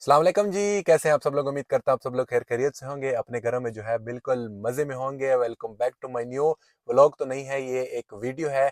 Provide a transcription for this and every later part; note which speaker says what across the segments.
Speaker 1: अस्सलाम वालेकुम जी, कैसे हैं आप सब लोग? उम्मीद करता हूँ आप सब लोग खैर खैरियत से होंगे, अपने घरों में जो है बिल्कुल मज़े में होंगे। Welcome back to my new vlog. तो नहीं है, ये एक वीडियो है।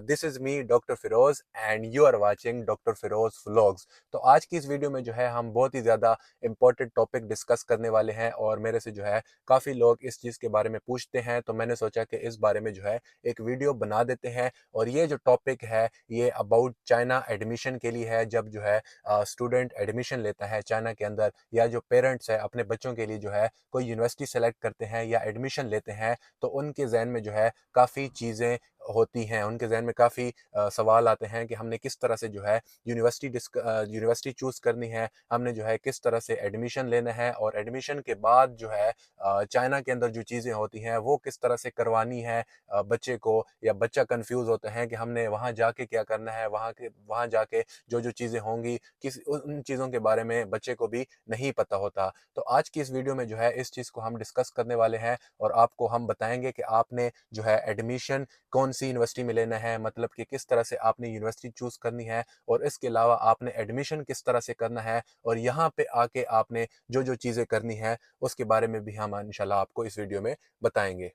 Speaker 1: This is me doctor Firoz and you are watching doctor Firoz vlogs. तो आज की इस वीडियो में जो है हम बहुत ही ज़्यादा इम्पोर्टेंट टॉपिक डिस्कस करने वाले हैं और मेरे से जो है काफ़ी लोग इस चीज़ के बारे में पूछते हैं, तो मैंने सोचा कि इस बारे में जो है एक वीडियो बना देते हैं। और ये जो टॉपिक है, ये अबाउट चाइना एडमिशन के लिए है। जब जो है स्टूडेंट एडमिशन लेता है चाइना के अंदर, या जो पेरेंट्स है अपने बच्चों के लिए जो है कोई यूनिवर्सिटी सेलेक्ट करते हैं या एडमिशन लेते हैं, तो उनके जहन में जो है काफ़ी चीज़ें होती हैं, उनके जहन में काफ़ी सवाल आते हैं कि हमने किस तरह से जो है यूनिवर्सिटी चूज़ करनी है, हमने जो है किस तरह से एडमिशन लेना है, और एडमिशन के बाद जो है चाइना के अंदर जो चीज़ें होती हैं वो किस तरह से करवानी है बच्चे को। या बच्चा कंफ्यूज होता है कि हमने वहाँ जाके क्या करना है, वहाँ जाके जो चीज़ें होंगी, किस उन चीज़ों के बारे में बच्चे को भी नहीं पता होता। तो आज की इस वीडियो में जो है इस चीज़ को हम डिस्कस करने वाले हैं, और आपको हम बताएँगे कि आपने जो है एडमिशन कौन-सी यूनिवर्सिटी में लेना है, मतलब कि किस तरह से आपने यूनिवर्सिटी चूज़ करनी है, और इसके अलावा आपने एडमिशन किस तरह से करना है, और यहाँ पे आके आपने जो चीज़ें करनी है, उसके बारे में भी हम इंशाल्लाह आपको इस वीडियो में बताएँगे।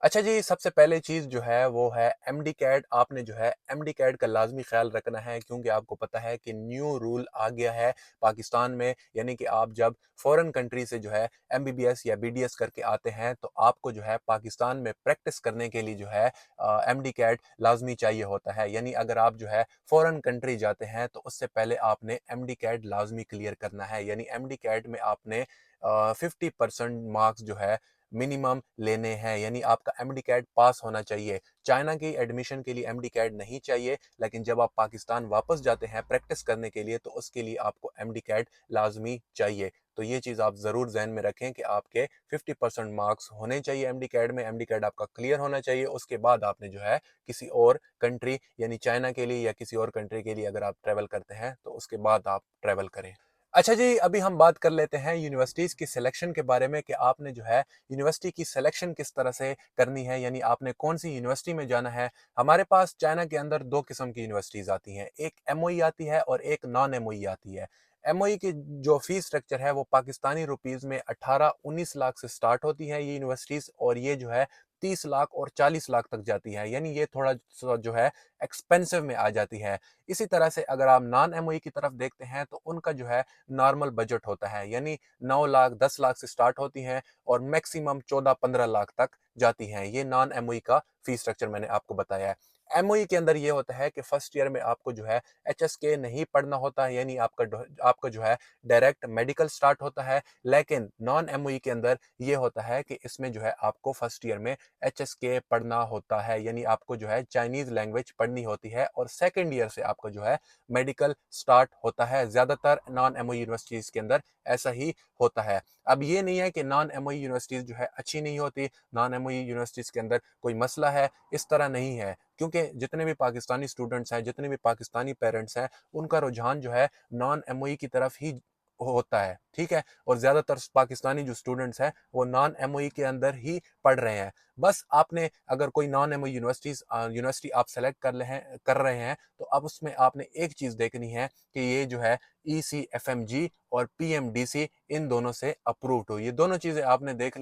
Speaker 1: अच्छा जी, सबसे पहले चीज़ जो है वो है एमडी कैट। आपने जो है एमडी कैट का लाज़मी ख़्याल रखना है, क्योंकि आपको पता है कि न्यू रूल आ गया है पाकिस्तान में। यानी कि आप जब फ़ॉरेन कंट्री से जो है एमबीबीएस या बीडीएस करके आते हैं, तो आपको जो है पाकिस्तान में प्रैक्टिस करने के लिए जो है एमडी कैट लाज़मी चाहिए होता है। यानी अगर आप जो है फ़ॉरेन कंट्री जाते हैं, तो उससे पहले आपने एमडी कैट लाज़मी क्लियर करना है। यानी एमडी कैट में आपने 50% मार्क्स जो है मिनिमम लेने हैं, यानी आपका एमडी कैट पास होना चाहिए। चाइना की एडमिशन के लिए एमडी कैट नहीं चाहिए, लेकिन जब आप पाकिस्तान वापस जाते हैं प्रैक्टिस करने के लिए, तो उसके लिए आपको एमडी कैट लाजमी चाहिए। तो ये चीज़ आप ज़रूर जहन में रखें कि आपके 50% मार्क्स होने चाहिए एमडी कैट में, एमडी कैट आपका क्लियर होना चाहिए। उसके बाद आपने जो है किसी और कंट्री यानी चाइना के लिए या किसी और कंट्री के लिए अगर आप ट्रैवल करते हैं, तो उसके बाद आप ट्रैवल करें। अच्छा जी, अभी हम बात कर लेते हैं यूनिवर्सिटीज़ की सिलेक्शन के बारे में, कि आपने जो है यूनिवर्सिटी की सिलेक्शन किस तरह से करनी है, यानी आपने कौन-सी यूनिवर्सिटी में जाना है। हमारे पास चाइना के अंदर 2 किस्म की यूनिवर्सिटीज़ आती हैं, एक एमओई आती है और एक नॉन एमओई आती है। एमओई की जो फ़ीस स्ट्रक्चर है वो पाकिस्तानी रुपीज़ में 18-19 लाख से स्टार्ट होती है ये यूनिवर्सिटीज़, और ये जो है 30 लाख और 40 लाख तक जाती है, यानी ये थोड़ा-सा जो है एक्सपेंसिव में आ जाती है। इसी तरह से अगर आप नॉन एमओई की तरफ देखते हैं, तो उनका जो है नॉर्मल बजट होता है, यानी 9 लाख 10 लाख से स्टार्ट होती हैं और मैक्सिमम 14-15 लाख तक जाती हैं। ये नॉन एमओई का फीस स्ट्रक्चर मैंने आपको बताया है। एमओई के अंदर ये होता है कि फर्स्ट ईयर में आपको जो है एचएसके नहीं पढ़ना होता है, यानी आपका जो है डायरेक्ट मेडिकल स्टार्ट होता है। लेकिन नॉन एमओई के अंदर ये होता है कि इसमें जो है आपको फर्स्ट ईयर में एचएसके पढ़ना होता है, यानी आपको जो है चाइनीज लैंग्वेज पढ़नी होती है, और सेकेंड ईयर से आपको जो है मेडिकल स्टार्ट होता है। ज़्यादातर नॉन एमओई यूनिवर्सिटीज़ के अंदर ऐसा ही होता है। अब ये नहीं है कि नॉन एमओई यूनिवर्सिटीज़ जो है अच्छी नहीं होती, नॉन एमओई यूनिवर्सिटीज़ के अंदर कोई मसला है, इस तरह नहीं है। क्योंकि जितने भी पाकिस्तानी स्टूडेंट्स हैं, जितने भी पाकिस्तानी पेरेंट्स हैं, उनका रुझान जो है नॉन एमओई की तरफ ही होता है, ठीक है? और ज़्यादातर पाकिस्तानी जो स्टूडेंट्स हैं, वो नॉन एमओई के अंदर ही पढ़ रहे हैं। बस आपने अगर कोई नॉन एमओई यूनिवर्सिटी आप सेलेक्ट कर रहे हैं, तो अब उसमें आपने एक चीज़ देखनी है कि ये जो है ईसीएफएमजी और पीएमडीसी इन दोनों से अप्रूव्ड हो। ये दोनों चीज़ें आपने देख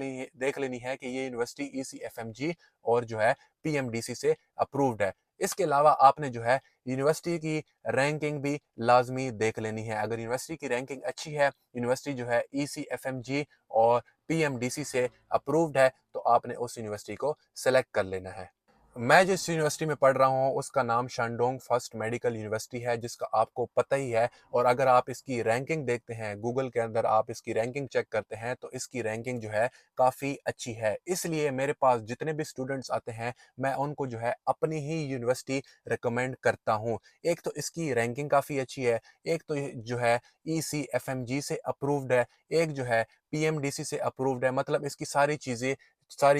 Speaker 1: लेनी है कि ये यूनिवर्सिटी ईसीएफएमजी और जो है पीएमडीसी से अप्रूव्ड है। इसके अलावा आपने जो है यूनिवर्सिटी की रैंकिंग भी लाज़मी देख लेनी है। अगर यूनिवर्सिटी की रैंकिंग अच्छी है, यूनिवर्सिटी जो है ईसीएफएमजी और पीएमडीसी से अप्रूव्ड है, तो आपने उस यूनिवर्सिटी को सेलेक्ट कर लेना है। मैं जिस यूनिवर्सिटी में पढ़ रहा हूँ उसका नाम शानडोंग फर्स्ट मेडिकल यूनिवर्सिटी है, जिसका आपको पता ही है। और अगर आप इसकी रैंकिंग देखते हैं, गूगल के अंदर आप इसकी रैंकिंग चेक करते हैं, तो इसकी रैंकिंग जो है काफ़ी अच्छी है। इसलिए मेरे पास जितने भी स्टूडेंट्स आते हैं, मैं उनको जो है अपनी ही यूनिवर्सिटी रिकमेंड करता हूँ। एक तो इसकी रैंकिंग काफ़ी अच्छी है, एक तो ये जो है ईसीएफएमजी से अप्रूव्ड है, एक जो है पीएमडीसी से अप्रूव्ड है, मतलब इसकी सारी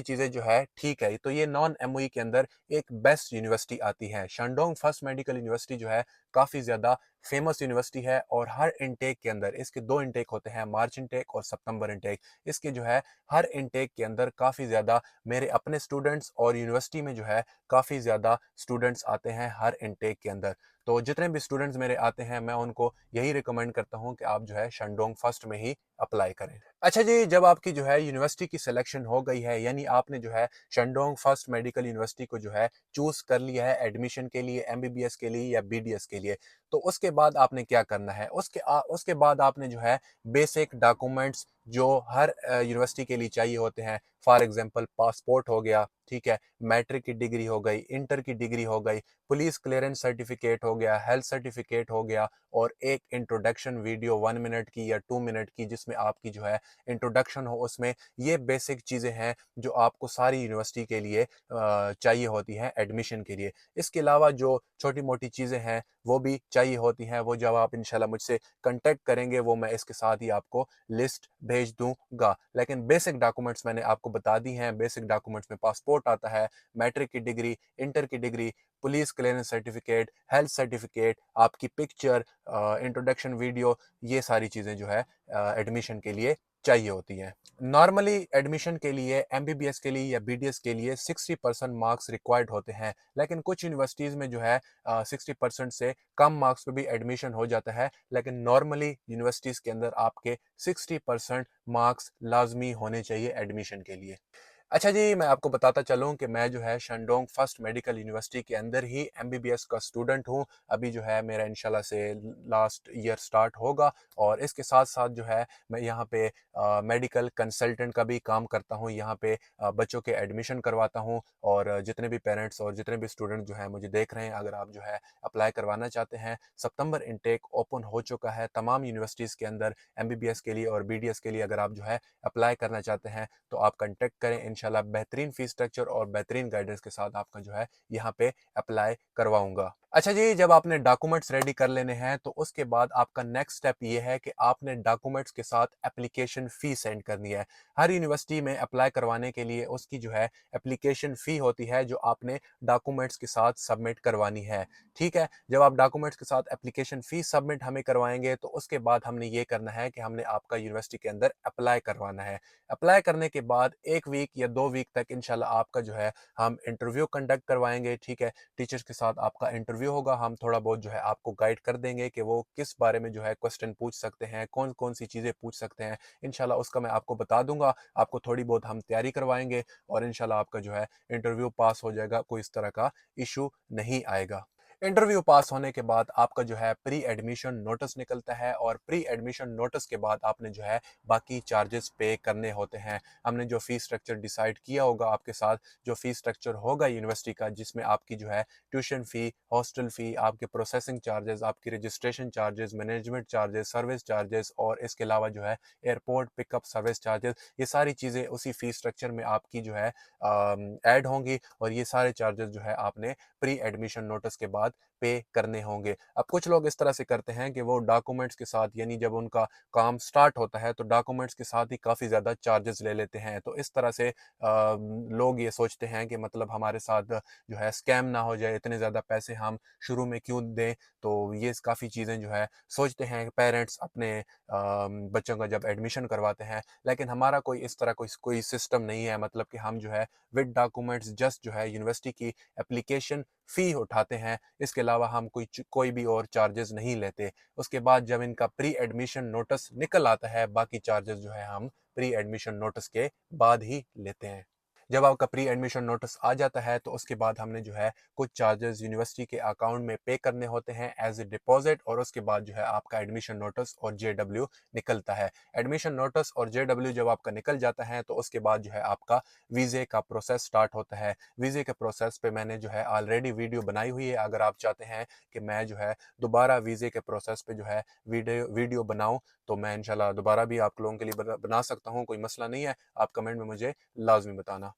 Speaker 1: चीज़ें जो है ठीक है। तो ये नॉन एमओई के अंदर एक बेस्ट यूनिवर्सिटी आती है। शानडोंग फर्स्ट मेडिकल यूनिवर्सिटी जो है काफ़ी ज़्यादा फेमस यूनिवर्सिटी है, और हर इनटेक के अंदर इसके 2 इनटेक होते हैं, मार्च इनटेक और सितंबर इनटेक। इसके जो है हर इनटेक के अंदर काफ़ी ज़्यादा मेरे अपने स्टूडेंट्स और यूनिवर्सिटी में जो है काफ़ी ज़्यादा स्टूडेंट्स आते हैं हर इनटेक के अंदर। तो जितने भी स्टूडेंट्स मेरे आते हैं मैं उनको यही रिकमेंड करता हूँ कि आप जो है शंडोंग फर्स्ट में ही अप्लाई करें। अच्छा जी, जब आपकी जो है यूनिवर्सिटी की सिलेक्शन हो गई है, यानी आपने जो है शंडोंग फर्स्ट मेडिकल यूनिवर्सिटी को जो है चूज़ कर लिया है एडमिशन के लिए, एमबीबीएस के लिए या बीडीएस के लिए, तो उसके बाद आपने क्या करना है? उसके बाद आपने जो है बेसिक डॉक्यूमेंट्स जो हर यूनिवर्सिटी के लिए चाहिए होते हैं, फॉर एग्जांपल पासपोर्ट हो गया, ठीक है, मैट्रिक की डिग्री हो गई, इंटर की डिग्री हो गई, पुलिस क्लियरेंस सर्टिफिकेट हो गया, हेल्थ सर्टिफिकेट हो गया, और एक इंट्रोडक्शन वीडियो 1 मिनट की या 2 मिनट की जिसमें आपकी जो है इंट्रोडक्शन हो उसमें। ये बेसिक चीज़ें हैं जो आपको सारी यूनिवर्सिटी के लिए चाहिए होती हैं एडमिशन के लिए। इसके अलावा जो छोटी-मोटी चीज़ें हैं वो भी चाहिए होती हैं, वो जब आप इंशाल्लाह मुझसे कॉन्टैक्ट करेंगे वो मैं इसके साथ ही आपको लिस्ट भेज दूँगा। लेकिन बेसिक डॉक्यूमेंट्स मैंने आपको बता दी हैं, बेसिक डॉक्यूमेंट्स में पासपोर्ट आता है, मैट्रिक की डिग्री, इंटर की degree, police clearance certificate, health certificate, आपकी पिक्चर, इंट्रोडक्शन वीडियो, ये सारी चीज़ें जो है एडमिशन के लिए चाहिए होती हैं। नॉर्मली एडमिशन के लिए एमबीबीएस के लिए या बीडीएस के लिए 60% मार्क्स रिक्वायर्ड होते हैं, लेकिन कुछ यूनिवर्सिटीज़ में जो है 60% से कम मार्क्स पे भी एडमिशन हो जाता है, लेकिन नॉर्मली यूनिवर्सिटीज़ के अंदर आपके 60% मार्क्स लाजमी होने चाहिए एडमिशन के लिए। अच्छा जी, मैं आपको बताता चलूँ कि मैं जो है शंडोंग फर्स्ट मेडिकल यूनिवर्सिटी के अंदर ही एमबीबीएस का स्टूडेंट हूँ। अभी जो है मेरा इंशाल्लाह से लास्ट ईयर स्टार्ट होगा, और इसके साथ-साथ जो है मैं यहाँ पे मेडिकल कंसल्टेंट का भी काम करता हूँ। यहाँ पे बच्चों के एडमिशन करवाता हूँ, और जितने भी पेरेंट्स और जितने भी स्टूडेंट जो हैं मुझे देख रहे हैं, अगर आप जो है अप्लाई करवाना चाहते हैं, सितंबर इनटेक ओपन हो चुका है तमाम यूनिवर्सिटीज़ के अंदर एमबीबीएस के लिए और बीडीएस के लिए। अगर आप जो है अप्लाई करना चाहते हैं तो आप कांटेक्ट करें, इंशाल्लाह बेहतरीन फीस स्ट्रक्चर और बेहतरीन गाइडेंस के साथ आपका जो है यहाँ पे अप्लाई करवाऊंगा। अच्छा जी, जब आपने डॉक्यूमेंट्स रेडी कर लेने हैं तो उसके बाद आपका नेक्स्ट स्टेप ये है कि आपने डॉक्यूमेंट्स के साथ एप्लीकेशन फ़ी सेंड करनी है। हर यूनिवर्सिटी में अप्लाई करवाने के लिए उसकी जो है एप्लीकेशन फ़ी होती है जो आपने डॉक्यूमेंट्स के साथ सबमिट करवानी है, ठीक है। जब आप डॉक्यूमेंट्स के साथ एप्लीकेशन फ़ी सबमिट हमें करवाएंगे तो उसके बाद हमने ये करना है कि हमने आपका यूनिवर्सिटी के अंदर अप्लाई करवाना है। अप्लाई करने के बाद 1 वीक या 2 वीक तक इंशाल्लाह आपका जो है हम इंटरव्यू कंडक्ट करवाएँगे, ठीक है। टीचर्स के साथ आपका इंटरव्यू होगा, हम थोड़ा बहुत जो है आपको गाइड कर देंगे कि वो किस बारे में जो है क्वेश्चन पूछ सकते हैं, कौन-कौन सी चीज़ें पूछ सकते हैं। इंशाल्लाह उसका मैं आपको बता दूँगा, आपको थोड़ी बहुत हम तैयारी करवाएँगे, और इंशाल्लाह आपका जो है इंटरव्यू पास हो जाएगा, कोई इस तरह का इश्यू नहीं आएगा। इंटरव्यू पास होने के बाद आपका जो है प्री एडमिशन नोटिस निकलता है, और प्री एडमिशन नोटिस के बाद आपने जो है बाकी चार्जेस पे करने होते हैं। हमने जो फ़ीस स्ट्रक्चर डिसाइड किया होगा आपके साथ, जो फ़ीस स्ट्रक्चर होगा यूनिवर्सिटी का, जिसमें आपकी जो है ट्यूशन फ़ी, हॉस्टल फ़ी, आपके प्रोसेसिंग चार्जेस, आपकी registration charges, management charges, service charges, और इसके अलावा जो है एयरपोर्ट पिकअप सर्विस चार्जेस, ये सारी चीज़ें उसी फ़ीस स्ट्रक्चर में आपकी जो है ऐड होंगी, और ये सारे चार्जेस जो है आपने प्री एडमिशन नोटिस के बाद पे करने होंगे। अब कुछ लोग इस तरह से करते हैं कि वो डॉक्यूमेंट्स के साथ, यानी जब उनका काम स्टार्ट होता है तो डॉक्यूमेंट्स के साथ ही काफ़ी ज़्यादा चार्जेस ले लेते हैं। तो इस तरह से लोग ये सोचते हैं कि मतलब हमारे साथ जो है स्कैम ना हो जाए, इतने ज़्यादा पैसे हम शुरू में क्यों दें? तो ये काफ़ी चीज़ें जो है सोचते हैं पेरेंट्स अपने बच्चों का जब एडमिशन करवाते हैं। लेकिन हमारा कोई इस तरह कोई सिस्टम नहीं है, मतलब कि हम जो है विद डॉक्यूमेंट्स जस्ट जो है यूनिवर्सिटी की एप्लीकेशन फ़ी उठाते हैं। इसके अलावा हम कोई भी और चार्जेस नहीं लेते। उसके बाद जब इनका प्री एडमिशन नोटिस निकल आता है, बाकी चार्जेस जो है हम प्री एडमिशन नोटिस के बाद ही लेते हैं। जब आपका प्री एडमिशन नोटिस आ जाता है तो उसके बाद हमने जो है कुछ चार्जेस यूनिवर्सिटी के अकाउंट में पे करने होते हैं एज ए डिपॉजिट, और उसके बाद जो है आपका एडमिशन नोटिस और जेडब्ल्यू निकलता है। एडमिशन नोटिस और जेडब्ल्यू जब आपका निकल जाता है तो उसके बाद जो है आपका वीज़े का प्रोसेस स्टार्ट होता है। वीज़े के प्रोसेस पे मैंने जो है ऑलरेडी वीडियो बनाई हुई है। अगर आप चाहते हैं कि मैं जो है दोबारा वीज़े के प्रोसेस पे जो है वीडियो वीडियो बनाऊँ, तो मैं इंशाल्लाह दोबारा भी आप लोगों के लिए बना सकता हूँ, कोई मसला नहीं है। आप कमेंट में मुझे लाज़मी बताना।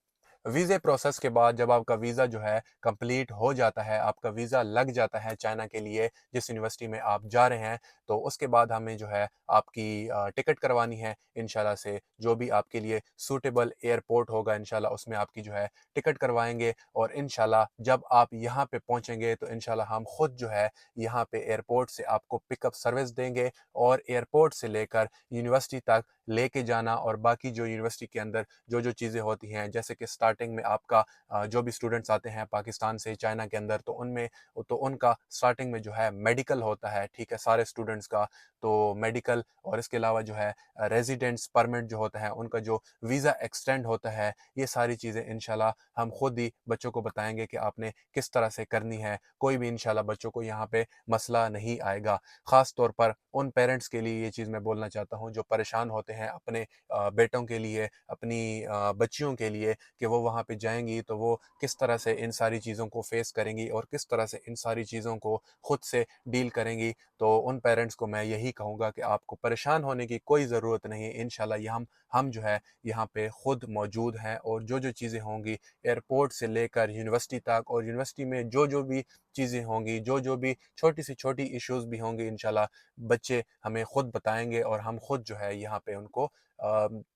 Speaker 1: वीज़े प्रोसेस के बाद जब आपका वीज़ा जो है कंप्लीट हो जाता है, आपका वीज़ा लग जाता है चाइना के लिए, जिस यूनिवर्सिटी में आप जा रहे हैं, तो उसके बाद हमें जो है आपकी टिकट करवानी है इंशाल्लाह से। जो भी आपके लिए सूटेबल एयरपोर्ट होगा इंशाल्लाह उसमें आपकी जो है टिकट करवाएँगे, और इंशाल्लाह जब आप यहाँ पे पहुँचेंगे तो इंशाल्लाह हम खुद जो है यहाँ पे एयरपोर्ट से आपको पिकअप सर्विस देंगे, और एयरपोर्ट से लेकर यूनिवर्सिटी तक लेके जाना, और बाकी जो यूनिवर्सिटी के अंदर जो-जो चीज़ें होती हैं, जैसे कि स्टार्टिंग स्टार्टिंग में आपका जो भी स्टूडेंट्स आते हैं पाकिस्तान से चाइना के अंदर, तो उनका स्टार्टिंग में जो है मेडिकल होता है, ठीक है, सारे स्टूडेंट्स का। तो मेडिकल और इसके अलावा जो है रेजिडेंट्स परमिट जो होता है, उनका जो वीज़ा एक्सटेंड होता है, ये सारी चीज़ें इंशाल्लाह हम खुद ही बच्चों को बताएंगे कि आपने किस तरह से करनी है। कोई भी इंशाल्लाह बच्चों को यहाँ पे मसला नहीं आएगा। ख़ास तौर पर उन पेरेंट्स के लिए ये चीज़ मैं बोलना चाहता हूँ जो परेशान होते हैं अपने बेटों के लिए, अपनी बच्चियों के लिए, कि वो वहाँ पे जाएंगी तो वो किस तरह से इन सारी चीज़ों को फेस करेंगी और किस तरह से इन सारी चीज़ों को खुद से डील करेंगी। तो उन पेरेंट्स को मैं यही कहूँगा कि आपको परेशान होने की कोई ज़रूरत नहीं है। इंशाल्लाह ये हम जो है यहाँ पे खुद मौजूद हैं, और जो जो चीज़ें होंगी एयरपोर्ट से लेकर यूनिवर्सिटी तक, और यूनिवर्सिटी में जो जो भी चीज़ें होंगी, जो जो भी छोटी से छोटी इश्यूज़ भी होंगी, इंशाल्लाह बच्चे हमें खुद बताएंगे और हम खुद जो है यहाँ पे उनको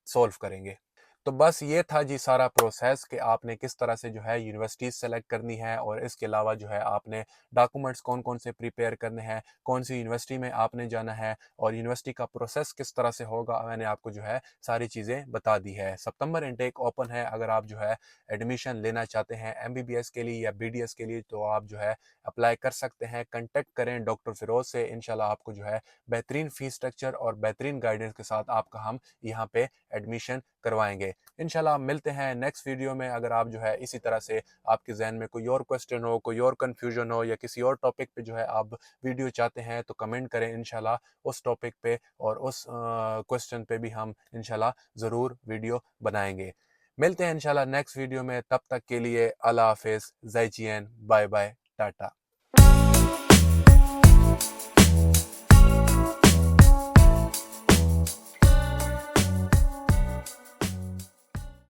Speaker 1: सॉल्व करेंगे। तो बस ये था जी सारा प्रोसेस कि आपने किस तरह से जो है यूनिवर्सिटीज़ सेलेक्ट करनी है, और इसके अलावा जो है आपने डॉक्यूमेंट्स कौन कौन से प्रिपेयर करने हैं, कौन सी यूनिवर्सिटी में आपने जाना है, और यूनिवर्सिटी का प्रोसेस किस तरह से होगा, मैंने आपको जो है सारी चीज़ें बता दी है। सितंबर इनटेक ओपन है, अगर आप जो है एडमिशन लेना चाहते हैं एमबीबीएस के लिए या बीडीएस के लिए, तो आप जो है अप्लाई कर सकते हैं। कंटेक्ट करें डॉक्टर फिरोज से, इंशाल्लाह आपको जो है बेहतरीन फ़ीस स्ट्रक्चर और बेहतरीन गाइडेंस के साथ आपका हम यहाँ पे एडमिशन करवाएंगे। इंशाल्लाह मिलते हैं नेक्स्ट वीडियो में। अगर आप जो है इसी तरह से आपके जहन में कोई और क्वेश्चन हो, कोई और कन्फ्यूजन हो, या किसी और टॉपिक पे जो है आप वीडियो चाहते हैं, तो कमेंट करें। इंशाल्लाह उस टॉपिक पे और उस क्वेश्चन पे भी हम इंशाल्लाह ज़रूर वीडियो बनाएंगे। मिलते हैं इंशाल्लाह नेक्स्ट वीडियो में, तब तक के लिए अल्लाह हाफिज़, ज़ैचियन, बाय बाय, टाटा।